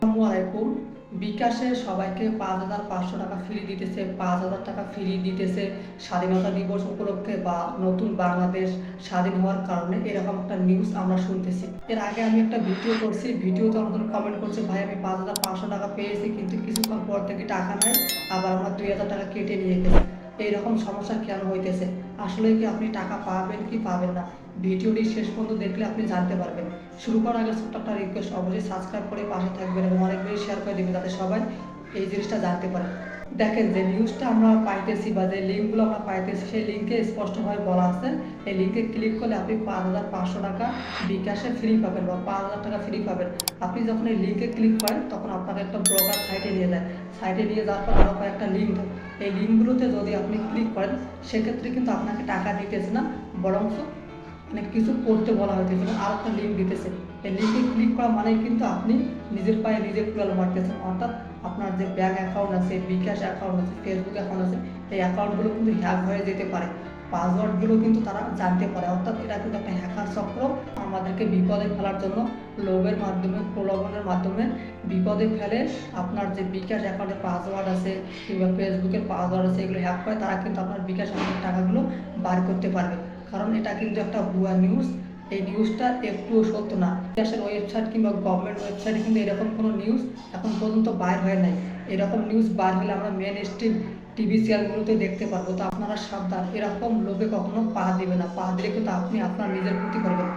আসসালামু আলাইকুম। বিকাশে সবাইকে ৫,৫০০ টাকা ফ্রি দিতেছে, ৫,০০০ টাকা ফ্রি দিতেছে স্বাধীনতা দিবস উপলক্ষে বা নতুন বাংলাদেশ স্বাধীন হওয়ার কারণে, এরকম একটা নিউজ আমরা শুনতেছি। এর আগে আমি একটা ভিডিও করছি, ভিডিওতে আমাদের কমেন্ট করছে, ভাই আমি ৫,৫০০ টাকা পেয়েছি কিন্তু কিছুক্ষণ পর থেকে টাকা নেয়, আবার আমার ২,০০০ টাকা কেটে নিয়ে গেছে। এইরকম সমস্যা কেন হইতেছে? আসলে কি আপনি টাকা পাবেন কি পাবেন না, ভিডিওটি শেষ পর্যন্ত দেখলে আপনি জানতে পারবেন। শুরু করার আগে ছোট্ট একটা রিকোয়েস্ট, অবশ্যই সাবস্ক্রাইব করে পাশে থাকবেন এবং অনেক বেশি শেয়ার করে দেবেন যাতে সবাই এই জিনিসটা জানতে পারে। দেখেন, যে নিউজটা আমরা পাইতেছি বা যে লিঙ্কগুলো আমরা পাইতেছি, সেই লিঙ্কে স্পষ্টভাবে বলা আছে এই লিঙ্কে ক্লিক করলে আপনি ৫,৫০০ টাকা বিকাশে ফ্রি পাবেন বা ৫,০০০ টাকা ফ্রি পাবেন। আপনি যখন এই লিঙ্কে ক্লিক করেন তখন আপনাকে একটা ব্লগার সাইটে নিয়ে যায়। সাইটে নিয়ে যাওয়ার পর আরও কয়েকটা লিঙ্ক দেয়। এই লিঙ্কগুলোতে যদি আপনি ক্লিক করেন সেক্ষেত্রে কিন্তু আপনাকে টাকা দিতেছে না, বরঞ্চ অনেক কিছু করতে বলা হইতেছে এবং আর একটা লিঙ্ক দিতেছে। এই লিঙ্কে ক্লিক করা মানে কিন্তু আপনি নিজের পায়ে নিজে কুড়াল মারতেছেন, অর্থাৎ আপনার যে ব্যাঙ্ক অ্যাকাউন্ট আছে, বিকাশ অ্যাকাউন্ট আছে, ফেসবুক অ্যাকাউন্ট আছে, এই অ্যাকাউন্টগুলো কিন্তু হ্যাক হয়ে যেতে পারে। পাসওয়ার্ডগুলো কিন্তু তারা জানতে পারে, অর্থাৎ এটা কিন্তু একটা হ্যাকার চক্র আমাদেরকে বিপদে ফেলার জন্য লোভের মাধ্যমে, প্রলোভনের মাধ্যমে বিপদে ফেলে। আপনার যে বিকাশ অ্যাকাউন্টের পাসওয়ার্ড আছে কিংবা ফেসবুকের পাসওয়ার্ড আছে, এগুলো হ্যাক করে তারা কিন্তু আপনার বিকাশ অ্যাকাউন্টের টাকাগুলো বার করতে পারবে। কারণ এটা কিন্তু একটা ভুয়া নিউজ। এই নিউজটা একটুও সত্য না। দেশের ওয়েবসাইট কিংবা গভর্নমেন্ট ওয়েবসাইটে কিন্তু এরকম কোনো নিউজ এখন পর্যন্ত বাইর হয় নাই। এরকম নিউজ বাইর হলে আমরা মেন স্ট্রিম টিভি চ্যানেলগুলোতে দেখতে পারবো। তো আপনারা সাবধান, এরকম লোভে কখনো পা দিবে না। পা দিলে কিন্তু আপনি আপনার নিজের ক্ষতি করবেন।